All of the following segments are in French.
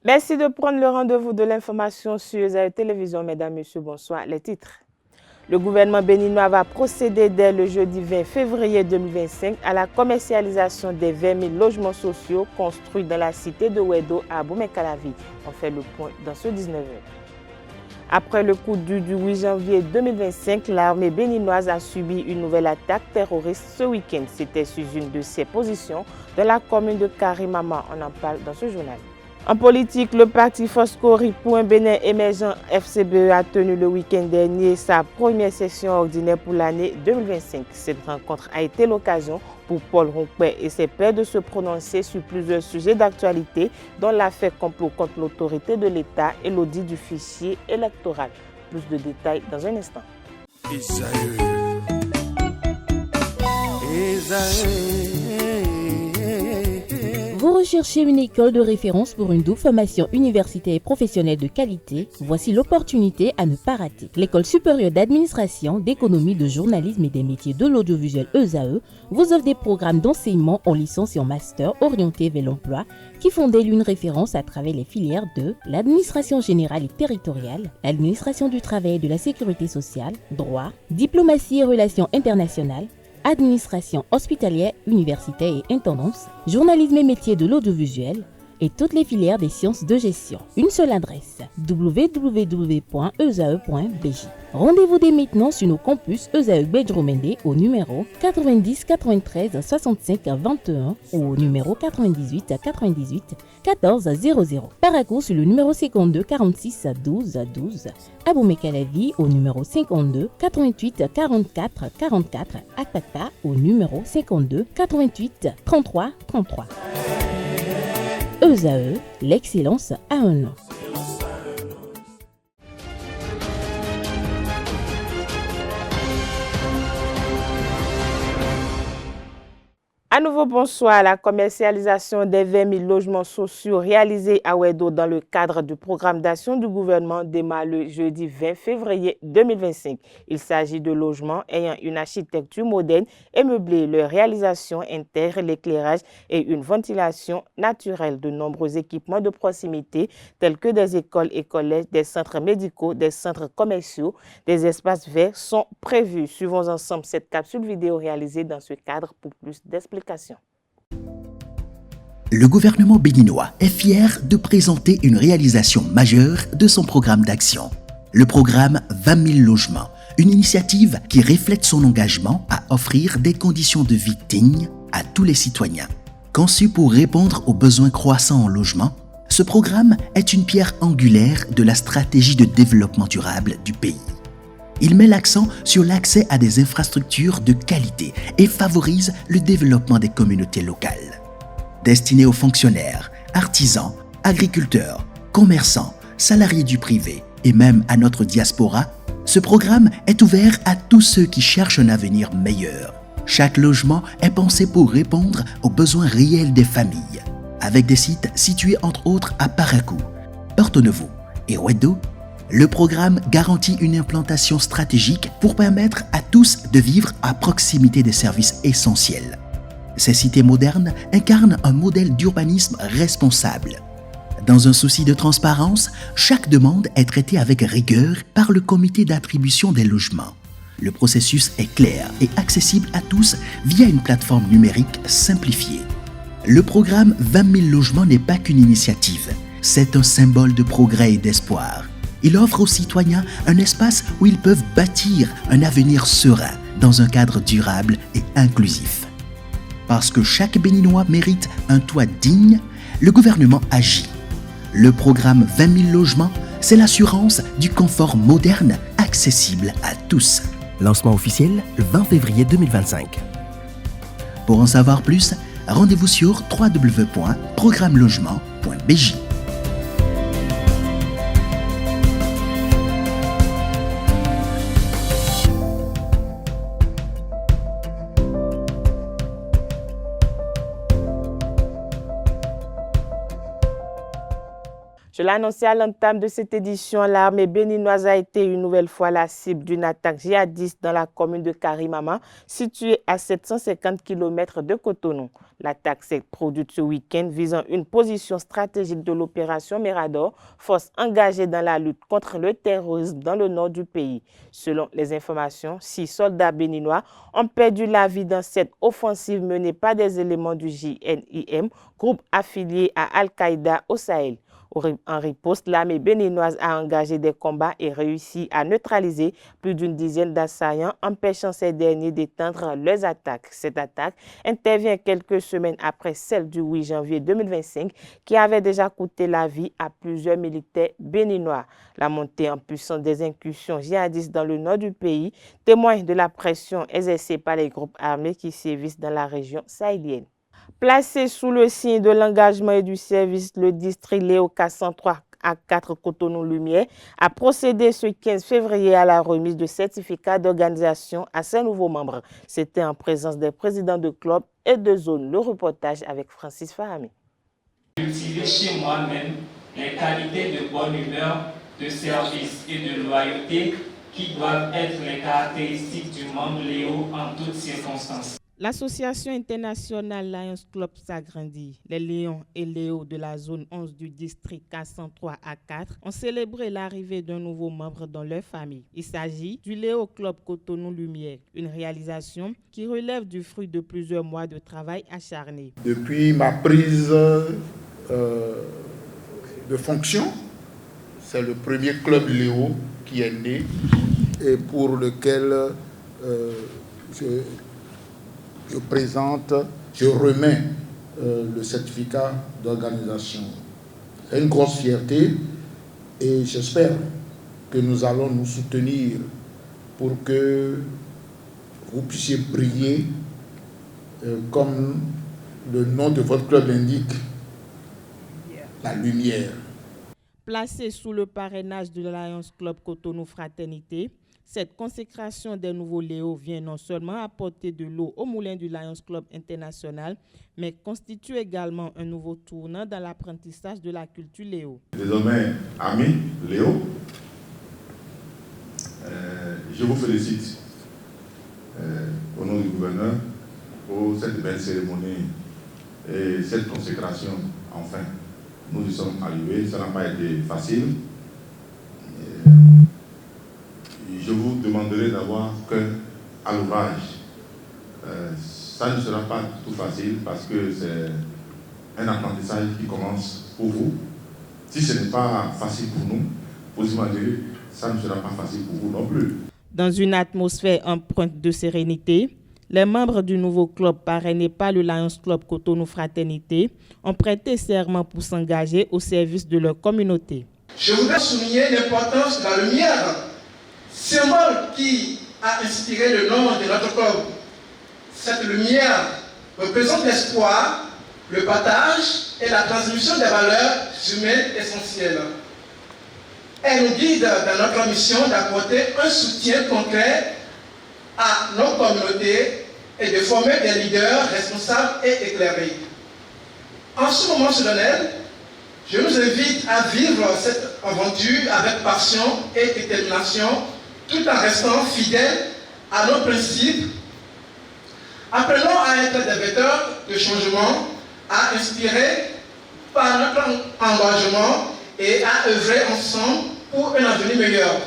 Merci de prendre le rendez-vous de l'information sur ESAE Télévision. Mesdames, Messieurs, bonsoir. Les titres. Le gouvernement béninois va procéder dès le jeudi 20 février 2025 à la commercialisation des 20 000 logements sociaux construits dans la cité de Ouedo à Boumé-Calavi. On fait le point dans ce 19h. Après le coup du 8 janvier 2025, l'armée béninoise a subi une nouvelle attaque terroriste ce week-end. C'était sur une de ses positions dans la commune de Karimama. On en parle dans ce journal. En politique, le parti Foscori pour un Bénin émergent FCBE a tenu le week-end dernier sa première session ordinaire pour l'année 2025. Cette rencontre a été l'occasion pour Paul Ronquet et ses pairs de se prononcer sur plusieurs sujets d'actualité, dont l'affaire complot contre l'autorité de l'État et l'audit du fichier électoral. Plus de détails dans un instant. Vous recherchez une école de référence pour une double formation universitaire et professionnelle de qualité? Voici l'opportunité à ne pas rater. L'École supérieure d'administration, d'économie, de journalisme et des métiers de l'audiovisuel ESAE vous offre des programmes d'enseignement en licence et en master orientés vers l'emploi qui font d'elle une référence à travers les filières de l'administration générale et territoriale, l'administration du travail et de la sécurité sociale, droit, diplomatie et relations internationales, administration hospitalière, universitaire et intendance, journalisme et métiers de l'audiovisuel et toutes les filières des sciences de gestion. Une seule adresse, www.esae.bj. Rendez-vous dès maintenant sur nos campus ESAE Bedjromende au numéro 90 93 65 21 ou au numéro 98 98 14 00. Paracourt sur le numéro 52 46 12 12. À Boumé-Calavi au numéro 52 88 44 44. À Kpakpa au numéro 52 88 33 33. ESAE, l'excellence à un nom. À nouveau, bonsoir. La commercialisation des 20 000 logements sociaux réalisés à Ouedo dans le cadre du programme d'action du gouvernement démarre le jeudi 20 février 2025. Il s'agit de logements ayant une architecture moderne et meublée. Leur réalisation intègre l'éclairage et une ventilation naturelle. De nombreux équipements de proximité tels que des écoles et collèges, des centres médicaux, des centres commerciaux, des espaces verts sont prévus. Suivons ensemble cette capsule vidéo réalisée dans ce cadre pour plus d'explications. Le gouvernement béninois est fier de présenter une réalisation majeure de son programme d'action. Le programme 20 000 logements, une initiative qui reflète son engagement à offrir des conditions de vie dignes à tous les citoyens. Conçu pour répondre aux besoins croissants en logement, ce programme est une pierre angulaire de la stratégie de développement durable du pays. Il met l'accent sur l'accès à des infrastructures de qualité et favorise le développement des communautés locales. Destiné aux fonctionnaires, artisans, agriculteurs, commerçants, salariés du privé et même à notre diaspora, ce programme est ouvert à tous ceux qui cherchent un avenir meilleur. Chaque logement est pensé pour répondre aux besoins réels des familles, avec des sites situés entre autres à Paracourt, Porto Novo et Ouedo. Le programme garantit une implantation stratégique pour permettre à tous de vivre à proximité des services essentiels. Ces cités modernes incarnent un modèle d'urbanisme responsable. Dans un souci de transparence, chaque demande est traitée avec rigueur par le comité d'attribution des logements. Le processus est clair et accessible à tous via une plateforme numérique simplifiée. Le programme 20 000 logements n'est pas qu'une initiative, c'est un symbole de progrès et d'espoir. Il offre aux citoyens un espace où ils peuvent bâtir un avenir serein dans un cadre durable et inclusif. Parce que chaque Béninois mérite un toit digne, le gouvernement agit. Le programme 20 000 logements, c'est l'assurance du confort moderne accessible à tous. Lancement officiel le 20 février 2025. Pour en savoir plus, rendez-vous sur www.programmelogement.bj. Je l'annonçais à l'entame de cette édition, l'armée béninoise a été une nouvelle fois la cible d'une attaque djihadiste dans la commune de Karimama, située à 750 km de Cotonou. L'attaque s'est produite ce week-end visant une position stratégique de l'opération Mirador, force engagée dans la lutte contre le terrorisme dans le nord du pays. Selon les informations, 6 soldats béninois ont perdu la vie dans cette offensive menée par des éléments du JNIM, groupe affilié à Al-Qaïda au Sahel. En riposte, l'armée béninoise a engagé des combats et réussi à neutraliser plus d'une dizaine d'assaillants, empêchant ces derniers d'éteindre leurs attaques. Cette attaque intervient quelques semaines après celle du 8 janvier 2025 qui avait déjà coûté la vie à plusieurs militaires béninois. La montée en puissance des incursions djihadistes dans le nord du pays témoigne de la pression exercée par les groupes armés qui sévissent dans la région sahélienne. Placé sous le signe de l'engagement et du service, le district Léo K103 à 4 Cotonou-Lumière a procédé ce 15 février à la remise de certificats d'organisation à ses nouveaux membres. C'était en présence des présidents de clubs et de zones. Le reportage avec Francis Fahami. Cultiver chez moi-même les qualités de bonne humeur, de service et de loyauté qui doivent être les caractéristiques du membre Léo en toutes circonstances. L'association internationale Lions Club s'agrandit. Les Lions et Léo de la zone 11 du district K103 à 4 ont célébré l'arrivée d'un nouveau membre dans leur famille. Il s'agit du Léo Club Cotonou-Lumière, une réalisation qui relève du fruit de plusieurs mois de travail acharné. Depuis ma prise de fonction, c'est le premier club Léo qui est né et pour lequel je remets le certificat d'organisation. C'est une grosse fierté et j'espère que nous allons nous soutenir pour que vous puissiez briller comme le nom de votre club l'indique, la lumière. Placé sous le parrainage de l'Alliance Club Cotonou Fraternité, cette consécration des nouveaux Léo vient non seulement apporter de l'eau au moulin du Lions Club International, mais constitue également un nouveau tournant dans l'apprentissage de la culture Léo. Désormais, amis Léo, je vous félicite au nom du gouverneur pour cette belle cérémonie et cette consécration. Enfin, nous y sommes arrivés, ça n'a pas été facile. Je vous demanderai d'avoir cœur à l'ouvrage. Ça ne sera pas tout facile parce que c'est un apprentissage qui commence pour vous. Si ce n'est pas facile pour nous, vous imaginez, ça ne sera pas facile pour vous non plus. Dans une atmosphère empreinte de sérénité, les membres du nouveau club parrainé par le Lions Club Cotonou Fraternité ont prêté serment pour s'engager au service de leur communauté. Je voudrais souligner l'importance de la lumière, symbole qui a inspiré le nom de notre club. Cette lumière représente l'espoir, le partage et la transmission des valeurs humaines essentielles. Elle nous guide dans notre mission d'apporter un soutien concret à nos communautés et de former des leaders responsables et éclairés. En ce moment solennel, je nous invite à vivre cette aventure avec passion et détermination, tout en restant fidèles à nos principes. Apprenons à être des vecteurs de changement, à inspirer par notre engagement et à œuvrer ensemble pour un avenir meilleur.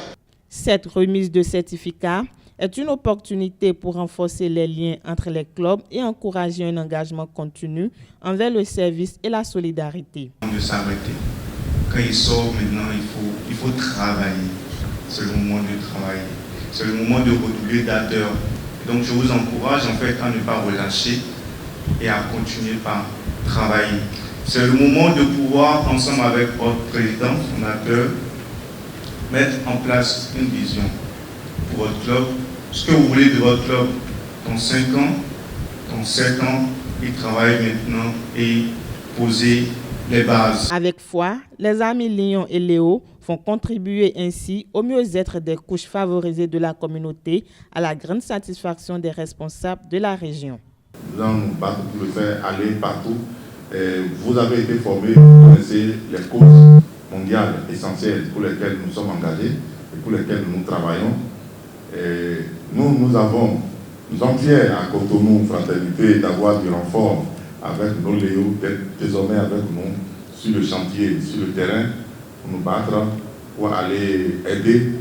Cette remise de certificat est une opportunité pour renforcer les liens entre les clubs et encourager un engagement continu envers le service et la solidarité. De s'arrêter. Quand il sort maintenant, il faut travailler. C'est le moment de travailler. C'est le moment de redoubler d'ardeur. Donc je vous encourage en fait à ne pas relâcher et à continuer par travailler. C'est le moment de pouvoir, ensemble avec votre président, fondateur, mettre en place une vision pour votre club. Ce que vous voulez de votre club dans 5 ans, dans 7 ans, il travaille maintenant et poser les bases. Avec foi, les amis Lion et Léo font contribuer ainsi au mieux-être des couches favorisées de la communauté à la grande satisfaction des responsables de la région. Nous allons nous battre pour le faire aller partout. Vous avez été formés, vous connaissez les causes mondiales essentielles pour lesquelles nous sommes engagés et pour lesquelles nous travaillons. Et nous sommes fiers à Cotonou, Fraternité, d'avoir du renfort avec nos Léo, d'être désormais avec nous sur le chantier, sur le terrain, pour nous battre, pour aller aider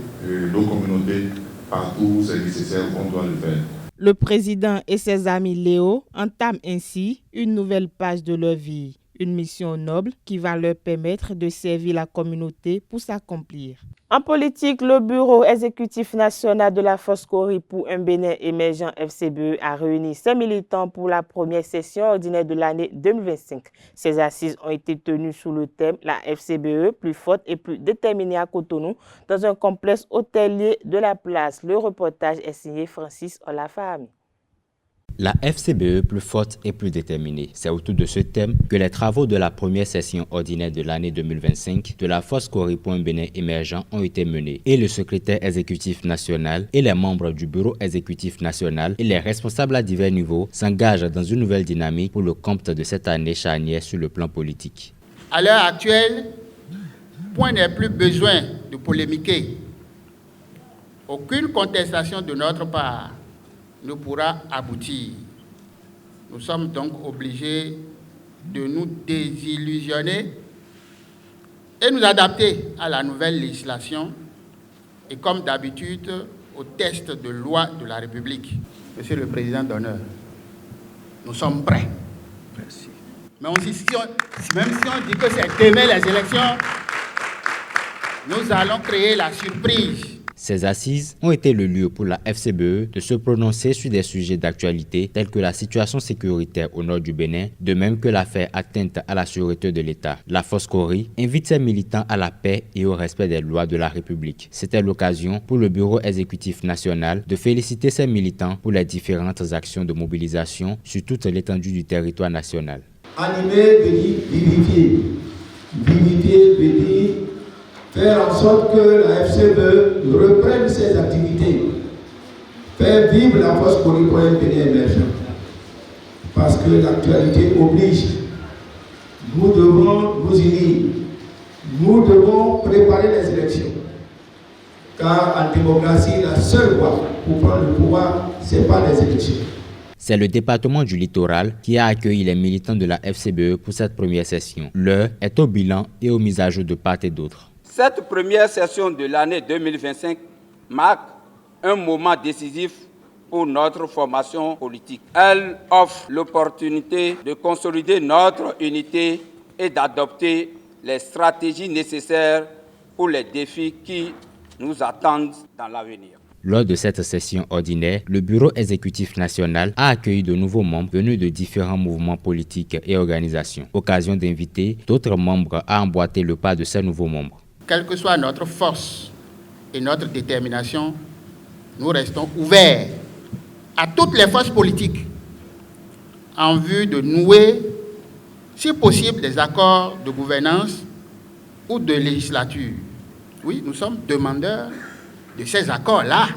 nos communautés partout où c'est nécessaire, qu'on doit le faire. Le président et ses amis Léo entament ainsi une nouvelle page de leur vie, une mission noble qui va leur permettre de servir la communauté pour s'accomplir. En politique, le bureau exécutif national de la Foscori pour un Bénin émergent FCBE a réuni ses militants pour la première session ordinaire de l'année 2025. Ces assises ont été tenues sous le thème « La FCBE plus forte et plus déterminée à Cotonou » dans un complexe hôtelier de la place. Le reportage est signé Francis Olafahami. La FCBE plus forte et plus déterminée. C'est autour de ce thème que les travaux de la première session ordinaire de l'année 2025 de la Foscori pour un Bénin émergent ont été menés. Et le secrétaire exécutif national et les membres du bureau exécutif national et les responsables à divers niveaux s'engagent dans une nouvelle dynamique pour le compte de cette année charnière sur le plan politique. À l'heure actuelle, point n'est plus besoin de polémiquer. Aucune contestation de notre part ne pourra aboutir. Nous sommes donc obligés de nous désillusionner et nous adapter à la nouvelle législation et comme d'habitude au test de loi de la République. Monsieur le Président d'honneur, nous sommes prêts. Merci. Mais même si on dit que c'est demain les élections, nous allons créer la surprise. Ces assises ont été le lieu pour la FCBE de se prononcer sur des sujets d'actualité tels que la situation sécuritaire au nord du Bénin, de même que l'affaire atteinte à la sûreté de l'État. La Foscori invite ses militants à la paix et au respect des lois de la République. C'était l'occasion pour le bureau exécutif national de féliciter ses militants pour les différentes actions de mobilisation sur toute l'étendue du territoire national. Animer veut dire vivifier. Vivifier veut dire faire en sorte que la FCBE reprenne ses activités, faire vivre la Foscori pour un Bénin émergent. Parce que l'actualité oblige. Nous devons nous unir. Nous devons préparer les élections. Car en démocratie, la seule voie pour prendre le pouvoir, ce n'est pas les élections. C'est le département du littoral qui a accueilli les militants de la FCBE pour cette première session. L'heure est au bilan et aux mises à jour de part et d'autre. Cette première session de l'année 2025 marque un moment décisif pour notre formation politique. Elle offre l'opportunité de consolider notre unité et d'adopter les stratégies nécessaires pour les défis qui nous attendent dans l'avenir. Lors de cette session ordinaire, le bureau exécutif national a accueilli de nouveaux membres venus de différents mouvements politiques et organisations. Occasion d'inviter d'autres membres à emboîter le pas de ces nouveaux membres. Quelle que soit notre force et notre détermination, nous restons ouverts à toutes les forces politiques en vue de nouer, si possible, des accords de gouvernance ou de législature. Oui, nous sommes demandeurs de ces accords-là.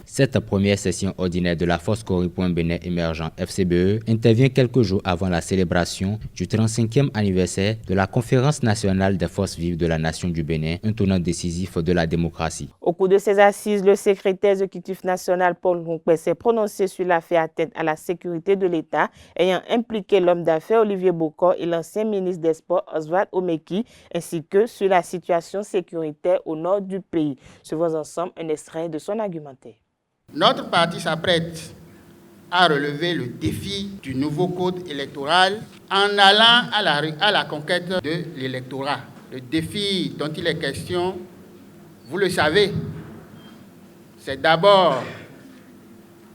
Cette première session ordinaire de la Foscori pour un Bénin émergent FCBE intervient quelques jours avant la célébration du 35e anniversaire de la Conférence nationale des forces vives de la nation du Bénin, un tournant décisif de la démocratie. Au cours de ces assises, le secrétaire exécutif national Paul Ngoukpe s'est prononcé sur l'affaire atteinte à la sécurité de l'État ayant impliqué l'homme d'affaires Olivier Bokor et l'ancien ministre des Sports Oswald Omeki, ainsi que sur la situation sécuritaire au nord du pays. Suivons ensemble un extrait de son argumentaire. Notre parti s'apprête à relever le défi du nouveau code électoral en allant à la conquête de l'électorat. Le défi dont il est question, vous le savez, c'est d'abord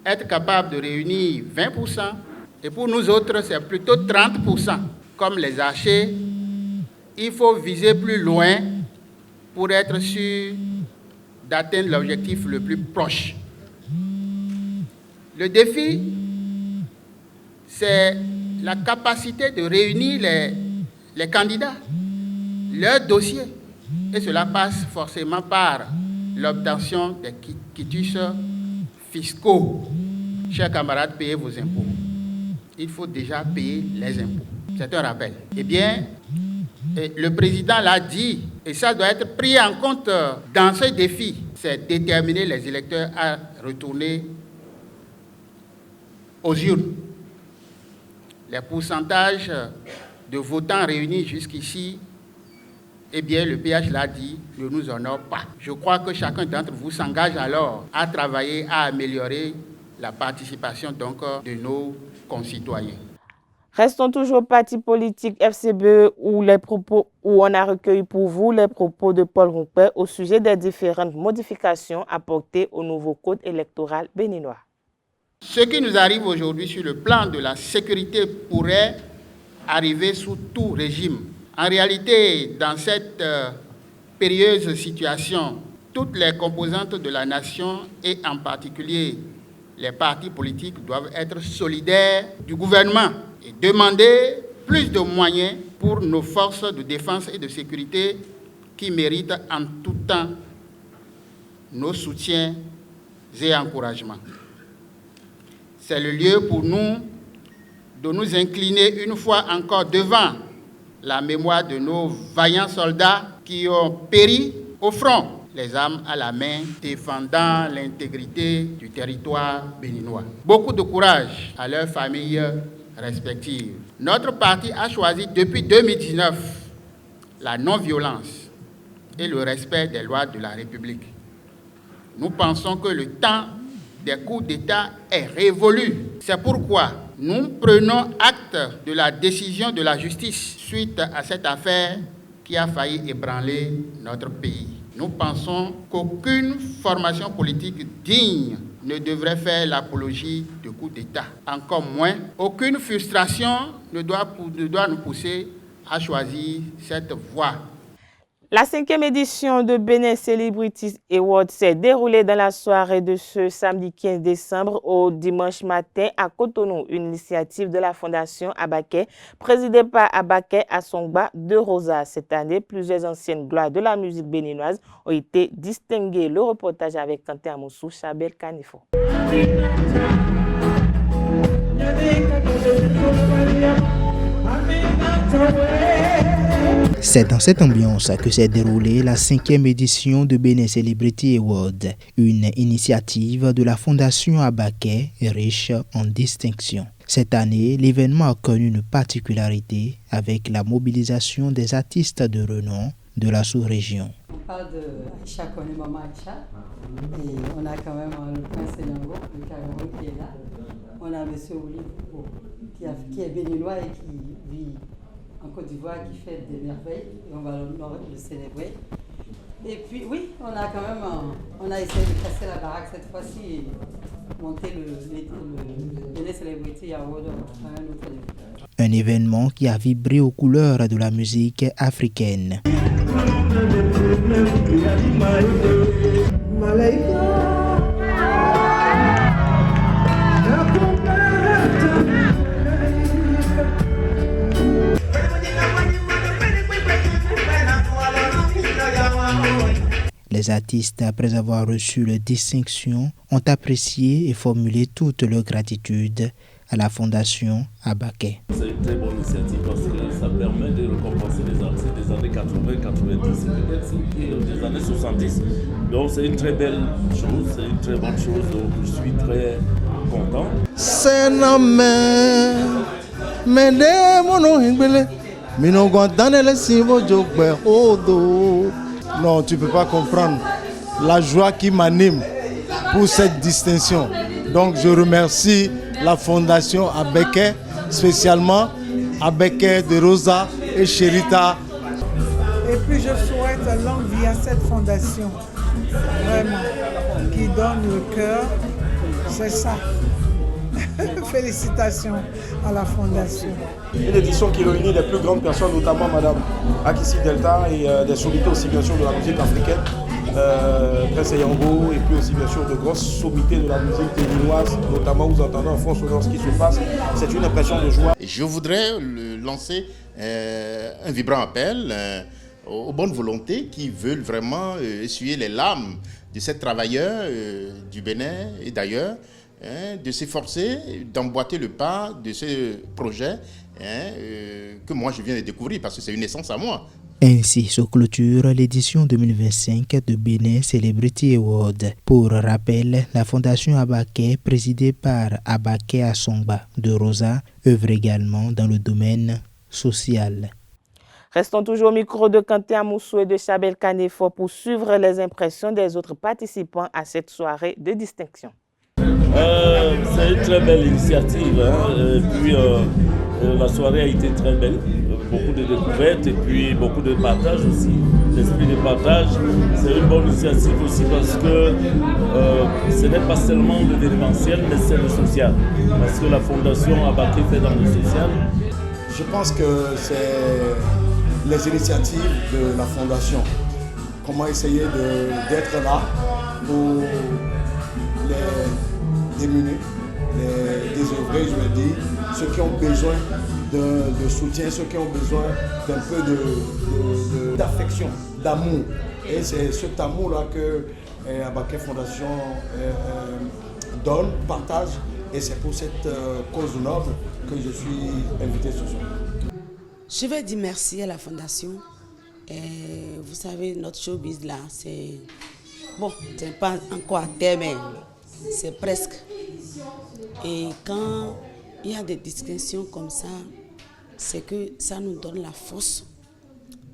être capable de réunir 20%, et pour nous autres, c'est plutôt 30%. Comme les archers, il faut viser plus loin pour être sûr d'atteindre l'objectif le plus proche. Le défi, c'est la capacité de réunir les candidats, leurs dossiers. Et cela passe forcément par l'obtention des quitus fiscaux. Chers camarades, payez vos impôts. Il faut déjà payer les impôts. C'est un rappel. Eh bien, le président l'a dit Et ça doit être pris en compte dans ce défi. C'est déterminer les électeurs à retourner aux urnes. Les pourcentages de votants réunis jusqu'ici, eh bien, le PH l'a dit, ne nous honore pas. Je crois que chacun d'entre vous s'engage alors à travailler, à améliorer la participation donc de nos concitoyens. Restons toujours au parti politique FCBE où on a recueilli pour vous les propos de Paul Rompert au sujet des différentes modifications apportées au nouveau code électoral béninois. Ce qui nous arrive aujourd'hui sur le plan de la sécurité pourrait arriver sous tout régime. En réalité, dans cette périlleuse situation, toutes les composantes de la nation et en particulier les partis politiques doivent être solidaires du gouvernement et demander plus de moyens pour nos forces de défense et de sécurité qui méritent en tout temps nos soutiens et encouragements. C'est le lieu pour nous de nous incliner une fois encore devant la mémoire de nos vaillants soldats qui ont péri au front, les armes à la main, défendant l'intégrité du territoire béninois. Beaucoup de courage à leurs familles respectives. Notre parti a choisi depuis 2019 la non-violence et le respect des lois de la République. Nous pensons que le temps des coups d'État est révolu. C'est pourquoi nous prenons acte de la décision de la justice suite à cette affaire qui a failli ébranler notre pays. Nous pensons qu'aucune formation politique digne ne devrait faire l'apologie de coups d'État. Encore moins, aucune frustration ne doit nous pousser à choisir cette voie. La 5e édition de Benin Celebrities Awards s'est déroulée dans la soirée de ce samedi 15 décembre au dimanche matin à Cotonou, une initiative de la Fondation Abaké, présidée par Abaké Assongba de Rosa. Cette année, plusieurs anciennes gloires de la musique béninoise ont été distinguées. Le reportage avec Kanté Amoussou, Chabel Kanifo. C'est dans cette ambiance que s'est déroulée la 5e édition de Benin Celebrity Awards, une initiative de la Fondation Abaké riche en distinctions. Cette année, l'événement a connu une particularité avec la mobilisation des artistes de renom de la sous-région. On parle de Aïcha Kone, Maman Aïcha, et on a quand même le prince Senango, le Cameroun qui est là. On a M. Oli qui est béninois et qui vit en Côte d'Ivoire, qui fait des merveilles, et on va le célébrer. Et puis oui, on a quand même on a essayé de casser la baraque cette fois-ci et monter le Benin Celebrity Award à un autre niveau. Un événement qui a vibré aux couleurs de la musique africaine. Les artistes, après avoir reçu les distinctions, ont apprécié et formulé toute leur gratitude à la Fondation Abaké. C'est une très bonne initiative parce que ça permet de récompenser les artistes des années 80, 90 et des années 70. Donc c'est une très belle chose, c'est une très bonne chose, donc je suis très content. Non, tu ne peux pas comprendre la joie qui m'anime pour cette distinction. Donc je remercie la Fondation Abaké, spécialement Abaké de Rosa et Cherita. Et puis je souhaite longue vie à cette fondation, vraiment, qui donne le cœur, c'est ça. Félicitations à la Fondation. Une édition qui réunit les plus grandes personnes, notamment Madame Akissi Delta et des sommités aussi bien sûr de la musique africaine, Prince Yango, et puis aussi bien sûr de grosses sommités de la musique béninoise, notamment vous entendez en fond sonore ce qui se passe. C'est une impression de joie. Je voudrais lancer un vibrant appel aux bonnes volontés qui veulent vraiment essuyer les larmes de ces travailleurs du Bénin et d'ailleurs, de s'efforcer d'emboîter le pas de ce projet que moi je viens de découvrir parce que c'est une naissance à moi. Ainsi se clôture l'édition 2025 de Benin Celebrity Award. Pour rappel, la Fondation Abaké, présidée par Abaké Assongba de Rosa, œuvre également dans le domaine social. Restons toujours au micro de Kanté Amoussou et de Chabel Kanefo pour suivre les impressions des autres participants à cette soirée de distinction. C'est une très belle initiative. Et puis, la soirée a été très belle. Beaucoup de découvertes et puis beaucoup de partage aussi. L'esprit de partage, c'est une bonne initiative aussi parce que ce n'est pas seulement l'événementiel, mais c'est le social. Parce que la Fondation Abaké fait dans le social. Je pense que c'est les initiatives de la Fondation. Comment essayer d'être là pour les démunis, les désœuvrés, je veux dire, ceux qui ont besoin de soutien, ceux qui ont besoin d'un peu d'affection, d'amour. Et c'est cet amour-là que Abaké Fondation donne, partage. Et c'est pour cette cause noble que je suis invité ce soir. Je vais dire merci à la Fondation. Et vous savez, notre showbiz là, c'est pas encore à terme, mais c'est presque. Et quand il y a des distinctions comme ça, c'est que ça nous donne la force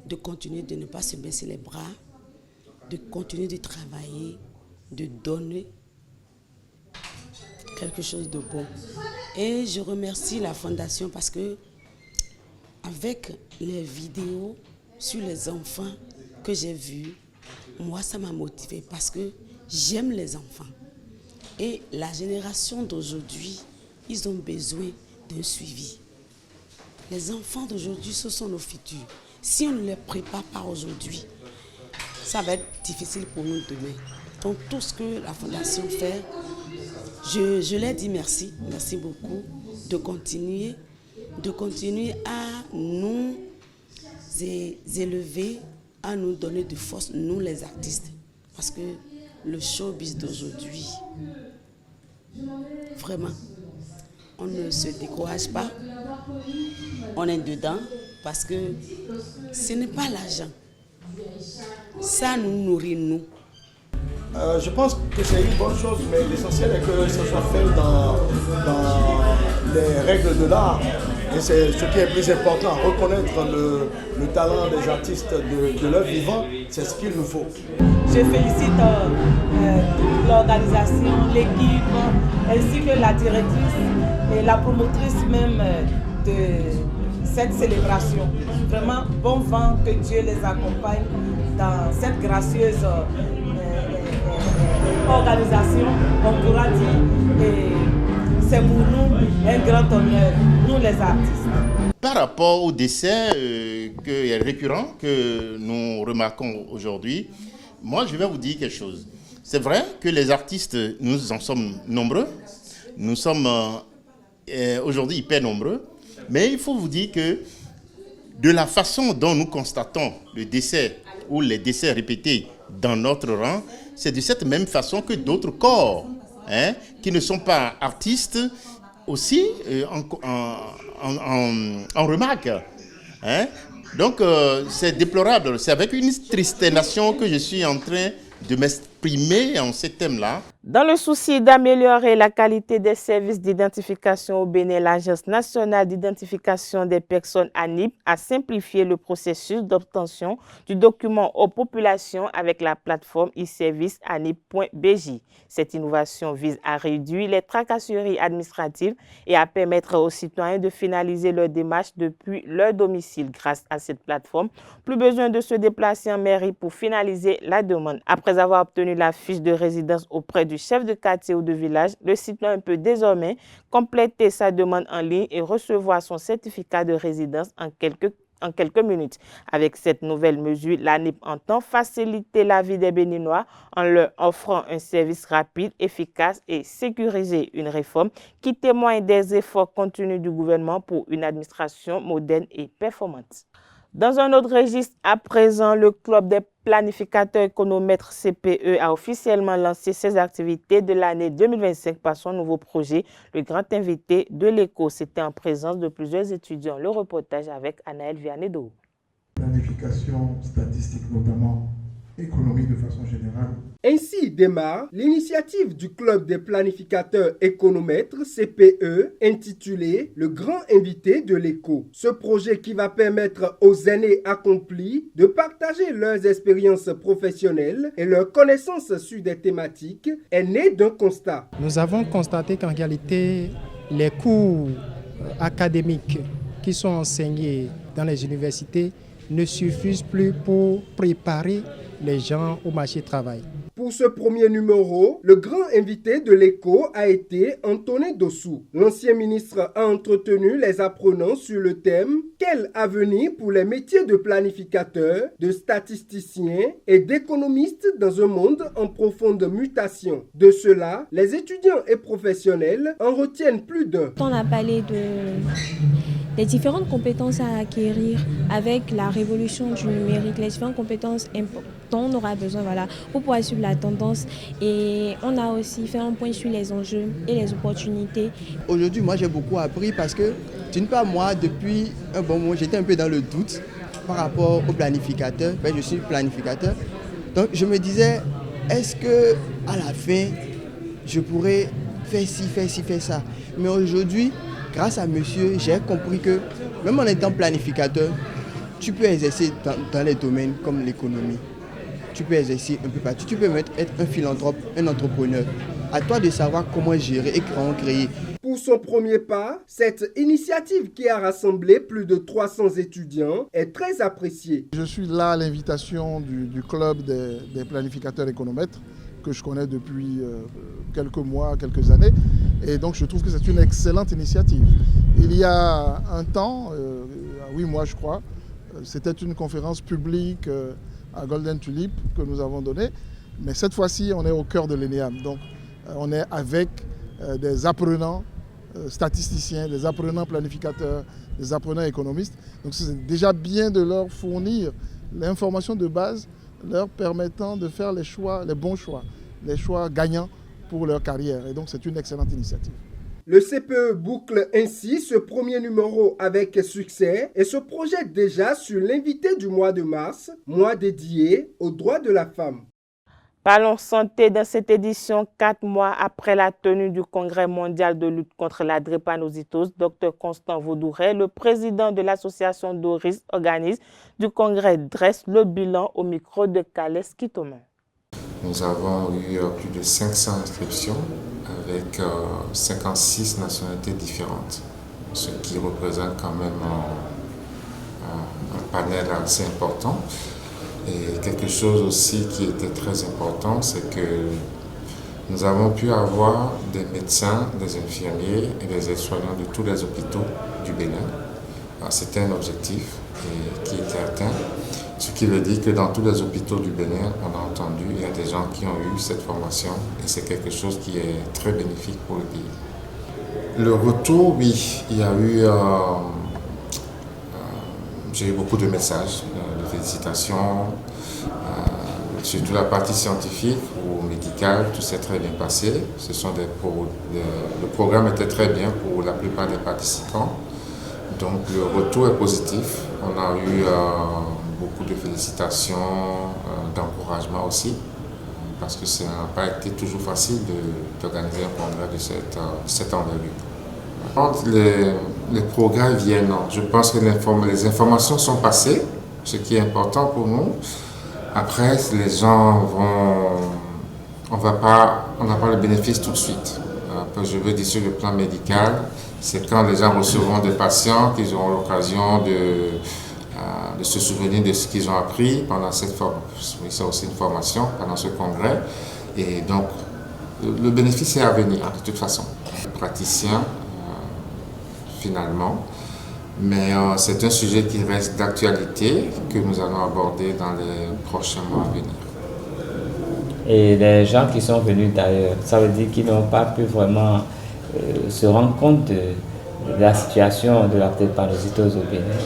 de continuer, de ne pas se baisser les bras, de continuer de travailler, de donner quelque chose de bon. Et je remercie la Fondation parce que avec les vidéos sur les enfants que j'ai vues, moi ça m'a motivée parce que j'aime les enfants. Et la génération d'aujourd'hui, ils ont besoin d'un suivi. Les enfants d'aujourd'hui, ce sont nos futurs. Si on ne les prépare pas aujourd'hui, ça va être difficile pour nous demain. Donc tout ce que la Fondation fait, je leur dis merci beaucoup de continuer à nous élever, à nous donner de force, nous les artistes. Parce que le showbiz d'aujourd'hui, vraiment, on ne se décourage pas, on est dedans parce que ce n'est pas l'argent, ça nous nourrit nous. Je pense que c'est une bonne chose, mais l'essentiel est que ça soit fait dans les règles de l'art. Et c'est ce qui est plus important, reconnaître le talent des artistes de leur vivant, c'est ce qu'il nous faut. Je félicite toute l'organisation, l'équipe, ainsi que la directrice et la promotrice même de cette célébration. Vraiment, bon vent, que Dieu les accompagne dans cette gracieuse organisation, on pourra dire, et c'est pour nous un grand honneur, nous les artistes. Par rapport au décès récurrent que nous remarquons aujourd'hui, moi je vais vous dire quelque chose. C'est vrai que les artistes, nous en sommes nombreux, nous sommes aujourd'hui hyper nombreux, mais il faut vous dire que de la façon dont nous constatons le décès ou les décès répétés dans notre rang, c'est de cette même façon que d'autres corps qui ne sont pas artistes aussi en remarque. Donc c'est déplorable. C'est avec une tristesse que je suis en train de m'exprimer en ce thème-là. Dans le souci d'améliorer la qualité des services d'identification au Bénin, l'Agence nationale d'identification des personnes ANIP a simplifié le processus d'obtention du document aux populations avec la plateforme e-service anip.bj. Cette innovation vise à réduire les tracasseries administratives et à permettre aux citoyens de finaliser leurs démarches depuis leur domicile. Grâce à cette plateforme, plus besoin de se déplacer en mairie pour finaliser la demande. Après avoir obtenu la fiche de résidence auprès du chef de quartier ou de village, le citoyen peut désormais compléter sa demande en ligne et recevoir son certificat de résidence en quelques minutes. Avec cette nouvelle mesure, l'ANIP entend faciliter la vie des Béninois en leur offrant un service rapide, efficace et sécurisé. Une réforme qui témoigne des efforts continus du gouvernement pour une administration moderne et performante. Dans un autre registre, à présent, le Club des planificateurs économètres CPE a officiellement lancé ses activités de l'année 2025 par son nouveau projet, le Grand Invité de l'Éco. C'était en présence de plusieurs étudiants. Le reportage avec Anaël Vianedo. planification statistique, notamment économique de façon générale. Ainsi démarre l'initiative du Club des planificateurs économètres CPE intitulée « Le grand invité de l'éco ». Ce projet qui va permettre aux aînés accomplis de partager leurs expériences professionnelles et leurs connaissances sur des thématiques est né d'un constat. Nous avons constaté qu'en réalité, les cours académiques qui sont enseignés dans les universités ne suffisent plus pour préparer les gens au marché du travail. Pour ce premier numéro, le grand invité de l'éco a été Antonin Dossou. L'ancien ministre a entretenu les apprenants sur le thème « Quel avenir pour les métiers de planificateurs, de statisticiens et d'économistes dans un monde en profonde mutation ?» De cela, les étudiants et professionnels en retiennent plus d'un. On a parlé des différentes compétences à acquérir avec la révolution du numérique, les différentes compétences dont on aura besoin pour pouvoir suivre la tendance. Et on a aussi fait un point sur les enjeux et les opportunités. Aujourd'hui, moi j'ai beaucoup appris parce que, d'une part, moi, depuis un bon moment, j'étais un peu dans le doute par rapport au planificateur. Je suis planificateur. Donc je me disais, est-ce que à la fin, je pourrais faire ci, faire ça? Mais aujourd'hui, grâce à monsieur, j'ai compris que même en étant planificateur, tu peux exercer dans les domaines comme l'économie. Tu peux exercer un peu partout. Tu peux même être un philanthrope, un entrepreneur. À toi de savoir comment gérer et comment créer. Pour son premier pas, cette initiative qui a rassemblé plus de 300 étudiants est très appréciée. Je suis là à l'invitation du club des planificateurs économètres que je connais depuis quelques mois, quelques années. Et donc je trouve que c'est une excellente initiative. Il y a un temps, 8 mois je crois, c'était une conférence publique à Golden Tulip que nous avons donnée. Mais cette fois-ci, on est au cœur de l'ENEAM. Donc on est avec des apprenants statisticiens, des apprenants planificateurs, des apprenants économistes. Donc c'est déjà bien de leur fournir l'information de base leur permettant de faire les bons choix, les choix gagnants pour leur carrière. Et donc c'est une excellente initiative. Le CPE boucle ainsi ce premier numéro avec succès et se projette déjà sur l'invité du mois de mars, mois dédié aux droits de la femme. Parlons santé dans cette édition, 4 mois après la tenue du Congrès mondial de lutte contre la drépanocytose. Dr Constant Vaudouret, le président de l'association Doris, organise du Congrès, dresse le bilan au micro de Calès Kitoman. Nous avons eu plus de 500 inscriptions avec 56 nationalités différentes, ce qui représente quand même un panel assez important. Et quelque chose aussi qui était très important, c'est que nous avons pu avoir des médecins, des infirmiers et des aides-soignants de tous les hôpitaux du Bénin. C'était un objectif qui était atteint, ce qui veut dire que dans tous les hôpitaux du Bénin, on a entendu, il y a des gens qui ont eu cette formation et c'est quelque chose qui est très bénéfique pour le pays. Le retour, oui, il y a eu, j'ai eu beaucoup de messages, de félicitations, surtout la partie scientifique ou médicale, tout s'est très bien passé. Le programme était très bien pour la plupart des participants. Donc le retour est positif. On a eu beaucoup de félicitations, d'encouragement aussi, parce que ça n'a pas été toujours facile d'organiser un congrès de cette envergure. Quand les progrès viennent, je pense que les informations sont passées, ce qui est important pour nous. Après, les gens on n'a pas le bénéfice tout de suite. Je veux dire sur le plan médical, c'est quand les gens recevront des patients qu'ils auront l'occasion de se souvenir de ce qu'ils ont appris pendant cette formation. C'est aussi une formation pendant ce congrès. Et donc, le bénéfice est à venir, de toute façon. Praticien, finalement. Mais c'est un sujet qui reste d'actualité, que nous allons aborder dans les prochains mois à venir. Et les gens qui sont venus d'ailleurs, ça veut dire qu'ils n'ont pas pu vraiment se rendre compte de la situation de la drépanocytose au Bénin.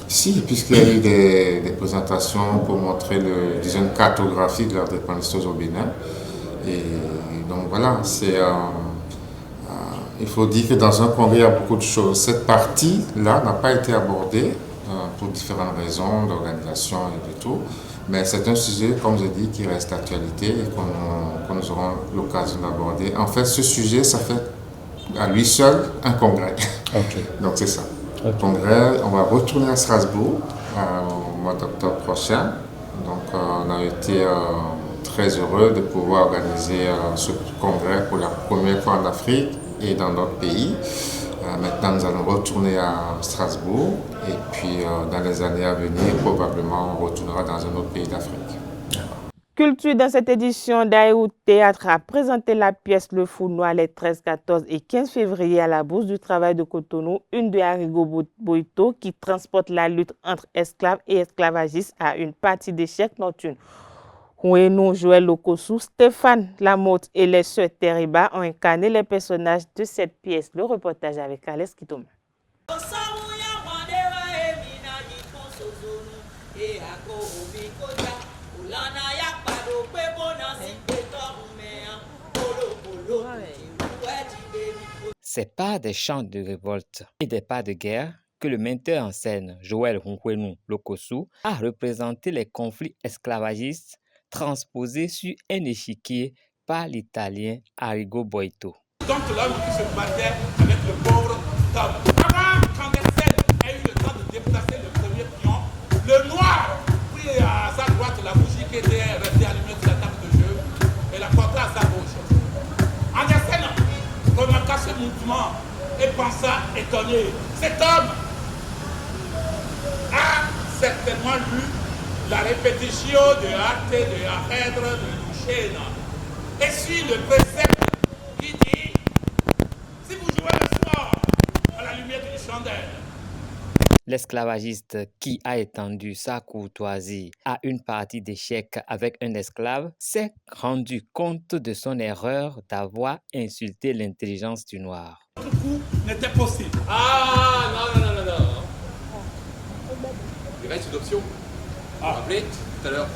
Si, puisqu'il y a eu des présentations pour montrer une cartographie de la drépanocytose au Bénin. Et donc voilà, il faut dire que dans un congrès, il y a beaucoup de choses. Cette partie-là n'a pas été abordée pour différentes raisons d'organisation et de tout. Mais c'est un sujet, comme je dis, qui reste d'actualité et que nous aurons l'occasion d'aborder. En fait, ce sujet, ça fait à lui seul un congrès. Okay. Donc c'est ça. Okay. Le congrès, on va retourner à Strasbourg au mois d'octobre prochain. Donc on a été très heureux de pouvoir organiser ce congrès pour la première fois en Afrique et dans d'autres pays. Maintenant, nous allons retourner à Strasbourg et puis dans les années à venir, probablement, on retournera dans un autre pays d'Afrique. Culture, dans cette édition, Daïrou Théâtre a présenté la pièce Le Fou Noir les 13, 14 et 15 février à la Bourse du Travail de Cotonou, une de Arrigo Boito qui transporte la lutte entre esclaves et esclavagistes à une partie d'échecs nocturnes. Ouenou, Joël Lokossou, Stéphane Lamotte et les sœurs Teriba ont incarné les personnages de cette pièce. Le reportage avec Alex Kitoma. C'est pas des chants de révolte et des pas de guerre que le metteur en scène Joël Ouenou Lokossou a représenté les conflits esclavagistes transposés sur un échiquier par l'Italien Arrigo Boito. Donc l'homme qui se battait avec le pauvre Tom. Avant qu'Andersen ait eu le temps de déplacer le premier pion, le noir prit à sa droite la bougie qui était restée allumée sur la table de jeu et la porta à sa gauche. Andersen remarqua ce mouvement et pensa étonné. Cet homme a certainement lu la répétition de Arte, de Arèdre, de Lucena. Et suit le précepte qui dit, si vous jouez le soir à la lumière d'une chandelle. L'esclavagiste qui a étendu sa courtoisie à une partie d'échecs avec un esclave s'est rendu compte de son erreur d'avoir insulté l'intelligence du noir. Tout coup n'était possible. Ah non. Il reste une option. Vous vous rappelez tout à l'heure,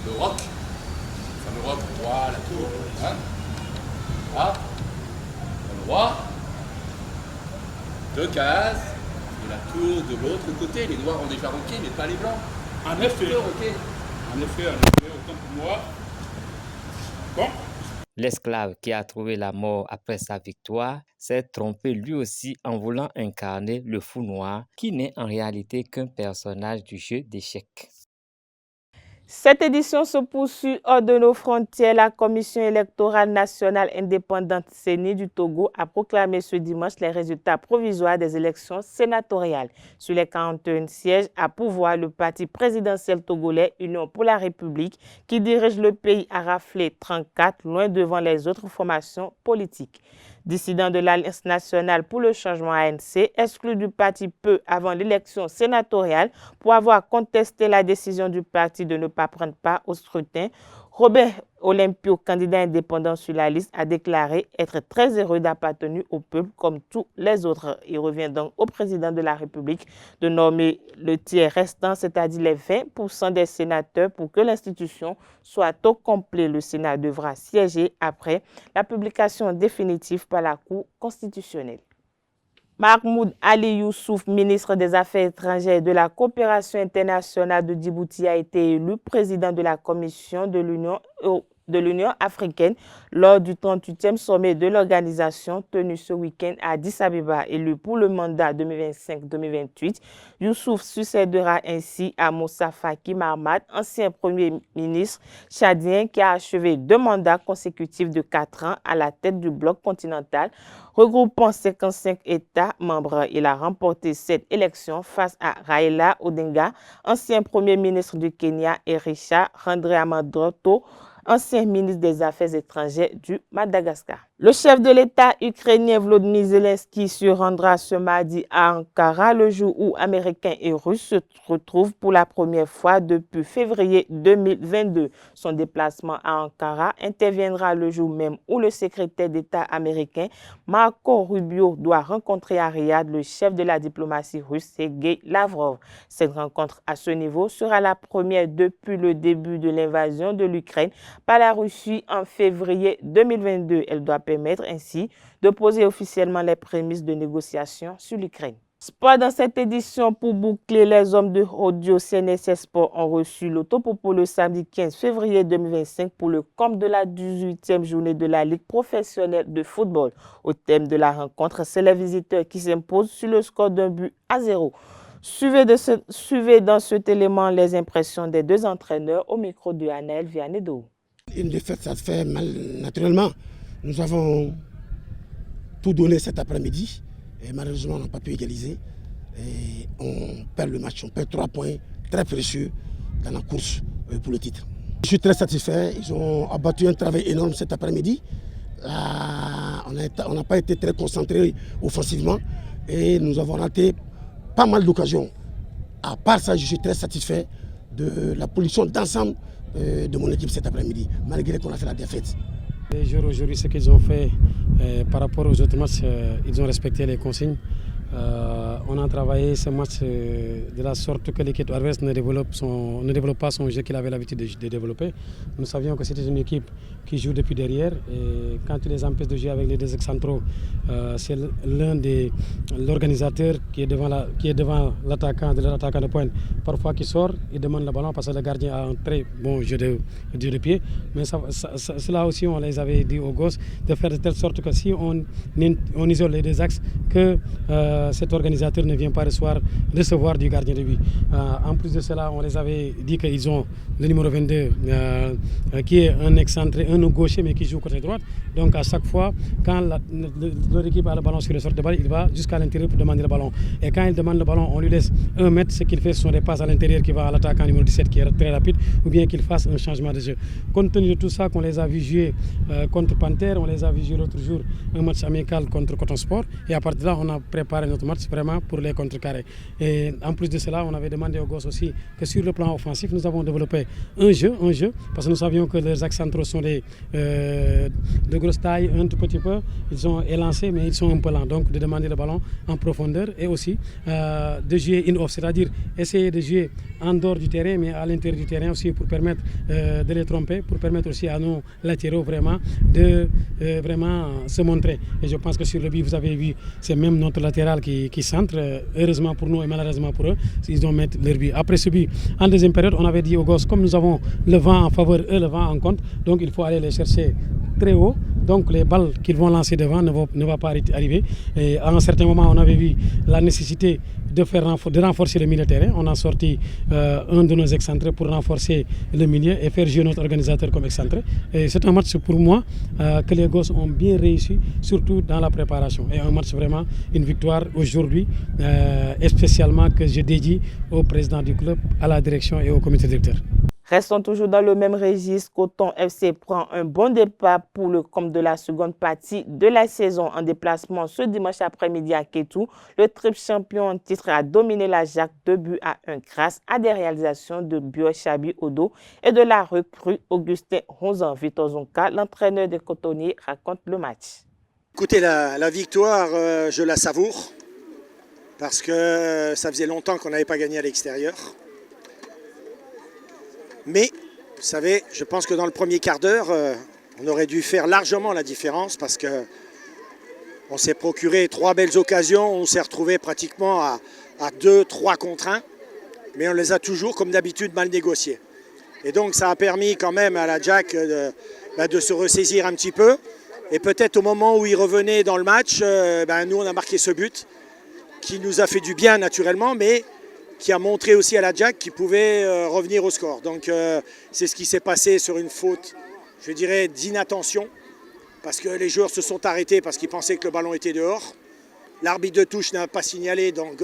le roc. Le fameux roc, le roi, la tour. Hein? Ah, le roi, 2 cases, et la tour de l'autre côté. Les noirs ont déjà roqué, mais pas les blancs. En effet, autant pour moi. Bon. L'esclave qui a trouvé la mort après sa victoire s'est trompé lui aussi en voulant incarner le fou noir qui n'est en réalité qu'un personnage du jeu d'échecs. Cette édition se poursuit hors de nos frontières. La Commission électorale nationale indépendante CENI du Togo a proclamé ce dimanche les résultats provisoires des élections sénatoriales. Sur les 41 sièges à pouvoir, le parti présidentiel togolais Union pour la République, qui dirige le pays, a raflé 34, loin devant les autres formations politiques. Dissident de l'Alliance nationale pour le changement ANC, exclu du parti peu avant l'élection sénatoriale pour avoir contesté la décision du parti de ne pas prendre part au scrutin, Robert Olympio, candidat indépendant sur la liste, a déclaré être très heureux d'appartenir au peuple comme tous les autres. Il revient donc au président de la République de nommer le tiers restant, c'est-à-dire les 20% des sénateurs, pour que l'institution soit au complet. Le Sénat devra siéger après la publication définitive par la Cour constitutionnelle. Mahmoud Ali Youssouf, ministre des Affaires étrangères et de la coopération internationale de Djibouti, a été élu président de la Commission de l'Union africaine lors du 38e sommet de l'organisation tenu ce week-end à Addis Abeba. Élu pour le mandat 2025-2028, Youssouf succédera ainsi à Moussa Faki Mahamat, ancien premier ministre tchadien qui a achevé 2 mandats consécutifs de 4 ans à la tête du bloc continental regroupant 55 États membres. Il a remporté cette élection face à Raila Odinga, ancien premier ministre du Kenya, et Richard Randriamadroto, ancien ministre des Affaires étrangères du Madagascar. Le chef de l'État ukrainien Volodymyr Zelensky se rendra ce mardi à Ankara, le jour où Américains et Russes se retrouvent pour la première fois depuis février 2022. Son déplacement à Ankara interviendra le jour même où le secrétaire d'État américain Marco Rubio doit rencontrer à Riyad le chef de la diplomatie russe Sergei Lavrov. Cette rencontre à ce niveau sera la première depuis le début de l'invasion de l'Ukraine par la Russie en février 2022. Elle doit permettre ainsi de poser officiellement les prémices de négociations sur l'Ukraine. Sport dans cette édition pour boucler, les hommes de Audio CNSS Sport ont reçu l'autopopo le samedi 15 février 2025 pour le compte de la 18e journée de la Ligue professionnelle de football. Au thème de la rencontre, c'est les visiteurs qui s'imposent sur le score d'1-0. Suivez dans cet élément les impressions des deux entraîneurs au micro de Anaël Vianedo. Une défaite, ça fait mal naturellement. Nous avons tout donné cet après-midi. Et malheureusement, on n'a pas pu égaliser. Et on perd le match, on perd 3 points très précieux dans la course pour le titre. Je suis très satisfait. Ils ont abattu un travail énorme cet après-midi. On n'a pas été très concentrés offensivement et nous avons raté pas mal d'occasions. À part ça, je suis très satisfait de la position d'ensemble de mon équipe cet après-midi, malgré qu'on a fait la défaite. Aujourd'hui, ce qu'ils ont fait par rapport aux autres matchs, ils ont respecté les consignes. On a travaillé ce match de la sorte que l'équipe adverse ne développe pas son jeu qu'il avait l'habitude de développer. Nous savions que c'était une équipe qui joue depuis derrière et quand tu les empêches de jouer avec les deux ex-centraux, c'est l'un des organisateurs qui est devant l'attaquant de pointe, parfois qui sort, il demande le ballon parce que le gardien a un très bon jeu de pied. Mais cela aussi, on les avait dit aux gosses de faire de telle sorte que si on isole les deux axes, que cet organisateur ne vient pas recevoir du gardien de but. En plus de cela, on les avait dit qu'ils ont le numéro 22 qui est un excentré, un gaucher mais qui joue côté droite. Donc à chaque fois, quand leur équipe a le ballon sur le sort de balle, il va jusqu'à l'intérieur pour demander le ballon. Et quand il demande le ballon, on lui laisse 1 mètre. Ce qu'il fait, ce sont des passes à l'intérieur qui va à l'attaquant numéro 17 qui est très rapide, ou bien qu'il fasse un changement de jeu. Compte tenu de tout ça, qu'on les a vu jouer contre Panthère, on les a vu jouer l'autre jour un match amical contre Coton Sport. Et à partir de là, on a préparé notre match vraiment pour les contrecarrer. Et en plus de cela, on avait demandé aux gosses aussi que sur le plan offensif, nous avons développé un jeu, parce que nous savions que leurs axes centraux sont de grosse taille, un tout petit peu. Ils sont élancés, mais ils sont un peu lents. Donc de demander le ballon en profondeur et aussi de jouer in-off, c'est-à-dire essayer de jouer en dehors du terrain, mais à l'intérieur du terrain aussi pour permettre de les tromper, pour permettre aussi à nos latéraux vraiment de vraiment se montrer. Et je pense que sur le but, vous avez vu, c'est même notre latéral qui centre, heureusement pour nous et malheureusement pour eux, ils ont mis leur but. Après ce but, en deuxième période, on avait dit aux gosses, comme nous avons le vent en faveur et le vent en contre, donc il faut aller les chercher très haut. Donc les balles qu'ils vont lancer devant ne vont pas arriver. Et à un certain moment, on avait vu la nécessité de renforcer le milieu de terrain. On a sorti un de nos excentrés pour renforcer le milieu et faire jouer notre organisateur comme excentré. Et c'est un match pour moi que les gosses ont bien réussi, surtout dans la préparation. Et un match vraiment, une victoire aujourd'hui, et spécialement que je dédie au président du club, à la direction et au comité directeur. Restons toujours dans le même registre. Coton FC prend un bon départ pour le compte de la seconde partie de la saison en déplacement ce dimanche après-midi à Kétou. Le triple champion en titre a dominé la Jacques 2-1 grâce à des réalisations de Bio Chabi Odo et de la recrue Augustin Ronzan. Victor Zonka, l'entraîneur des cotonniers, raconte le match. Écoutez, la victoire, je la savoure parce que ça faisait longtemps qu'on n'avait pas gagné à l'extérieur. Mais, vous savez, je pense que dans le premier quart d'heure, on aurait dû faire largement la différence parce qu'on s'est procuré 3 belles occasions, on s'est retrouvé pratiquement à 2-3 contre 1, mais on les a toujours, comme d'habitude, mal négociés. Et donc, ça a permis quand même à la Jack de se ressaisir un petit peu. Et peut-être au moment où il revenait dans le match, nous, on a marqué ce but qui nous a fait du bien naturellement, mais qui a montré aussi à la Jack qu'il pouvait revenir au score. Donc c'est ce qui s'est passé sur une faute, je dirais, d'inattention, parce que les joueurs se sont arrêtés parce qu'ils pensaient que le ballon était dehors. L'arbitre de touche n'a pas signalé, donc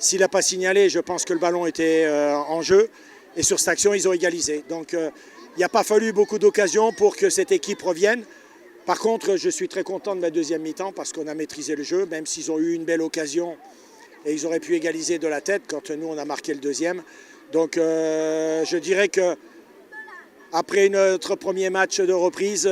s'il n'a pas signalé, je pense que le ballon était en jeu. Et sur cette action, ils ont égalisé. Donc il n'y a pas fallu beaucoup d'occasions pour que cette équipe revienne. Par contre, je suis très content de la deuxième mi-temps parce qu'on a maîtrisé le jeu, même s'ils ont eu une belle occasion. Et ils auraient pu égaliser de la tête quand nous, on a marqué le deuxième. Donc je dirais qu'après notre premier match de reprise,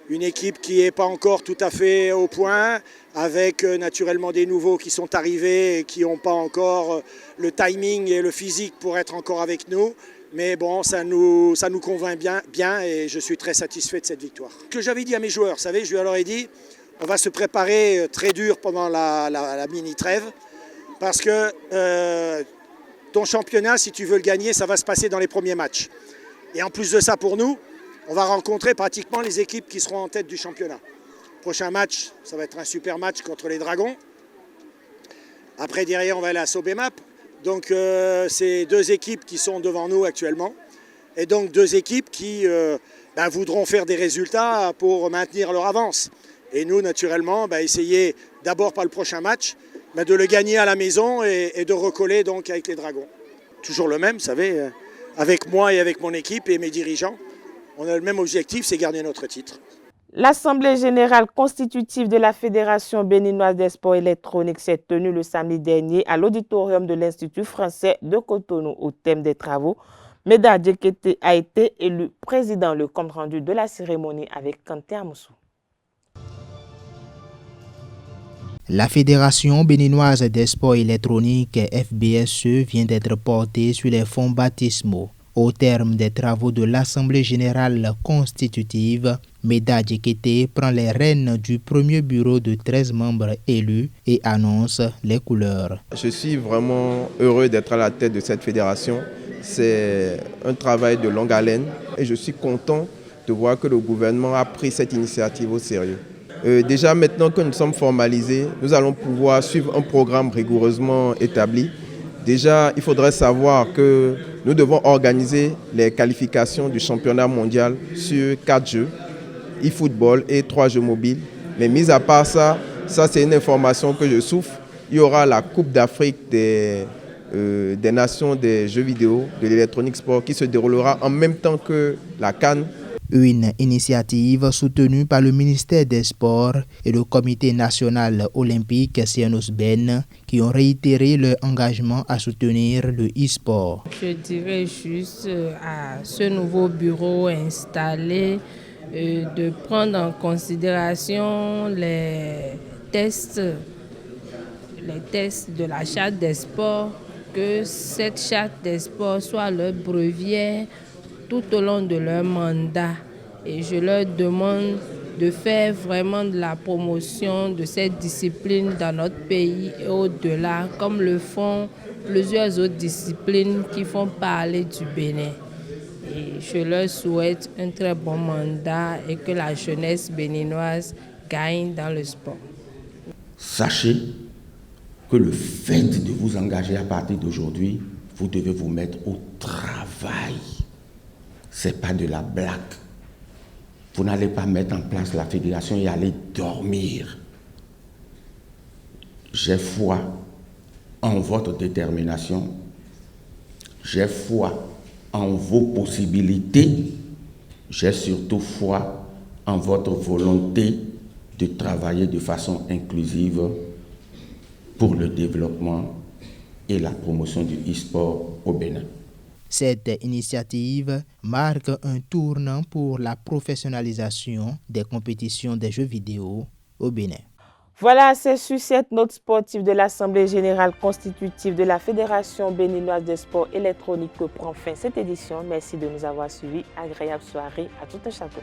une équipe qui n'est pas encore tout à fait au point, avec naturellement des nouveaux qui sont arrivés et qui n'ont pas encore le timing et le physique pour être encore avec nous. Mais bon, ça nous convainc bien et je suis très satisfait de cette victoire. Ce que j'avais dit à mes joueurs, vous savez, je leur ai dit, on va se préparer très dur pendant la mini-trêve parce que ton championnat, si tu veux le gagner, ça va se passer dans les premiers matchs. Et en plus de ça, pour nous, on va rencontrer pratiquement les équipes qui seront en tête du championnat. Prochain match, ça va être un super match contre les Dragons. Après, derrière, on va aller à Sobemap. Donc, c'est deux équipes qui sont devant nous actuellement. Et donc, deux équipes qui voudront faire des résultats pour maintenir leur avance. Et nous, naturellement, essayer d'abord par le prochain match, de le gagner à la maison et de recoller donc avec les Dragons. Toujours le même, vous savez, avec moi et avec mon équipe et mes dirigeants, on a le même objectif, c'est garder notre titre. L'Assemblée générale constitutive de la Fédération béninoise des sports électroniques s'est tenue le samedi dernier à l'auditorium de l'Institut français de Cotonou au thème des travaux. Meda Djekete a été élu président. Le compte rendu de la cérémonie avec Kanté Amoussou. La Fédération béninoise des sports électroniques FBSE vient d'être portée sur les fonds baptismaux. Au terme des travaux de l'Assemblée générale constitutive, Meda Djekete prend les rênes du premier bureau de 13 membres élus et annonce les couleurs. Je suis vraiment heureux d'être à la tête de cette fédération. C'est un travail de longue haleine et je suis content de voir que le gouvernement a pris cette initiative au sérieux. Déjà maintenant que nous sommes formalisés, nous allons pouvoir suivre un programme rigoureusement établi. Déjà, il faudrait savoir que nous devons organiser les qualifications du championnat mondial sur 4 jeux, e-football et 3 jeux mobiles. Mais mis à part ça c'est une information que je souffle. Il y aura la Coupe d'Afrique des nations des jeux vidéo, de l'électronique sport qui se déroulera en même temps que la CAN. Une initiative soutenue par le ministère des Sports et le Comité national olympique CNOSBEN qui ont réitéré leur engagement à soutenir le e-sport. Je dirais juste à ce nouveau bureau installé de prendre en considération les tests de la charte des sports, que cette charte des sports soit leur brevier tout au long de leur mandat. Et je leur demande de faire vraiment de la promotion de cette discipline dans notre pays et au-delà, comme le font plusieurs autres disciplines qui font parler du Bénin. Et je leur souhaite un très bon mandat et que la jeunesse béninoise gagne dans le sport. Sachez que le fait de vous engager à partir d'aujourd'hui, vous devez vous mettre au travail. Ce n'est pas de la blague. Vous n'allez pas mettre en place la fédération et aller dormir. J'ai foi en votre détermination. J'ai foi en vos possibilités. J'ai surtout foi en votre volonté de travailler de façon inclusive pour le développement et la promotion du e-sport au Bénin. Cette initiative marque un tournant pour la professionnalisation des compétitions des jeux vidéo au Bénin. Voilà, c'est sur cette note sportive de l'Assemblée générale constitutive de la Fédération béninoise des sports électroniques que prend fin cette édition. Merci de nous avoir suivis. Agréable soirée à tout un château.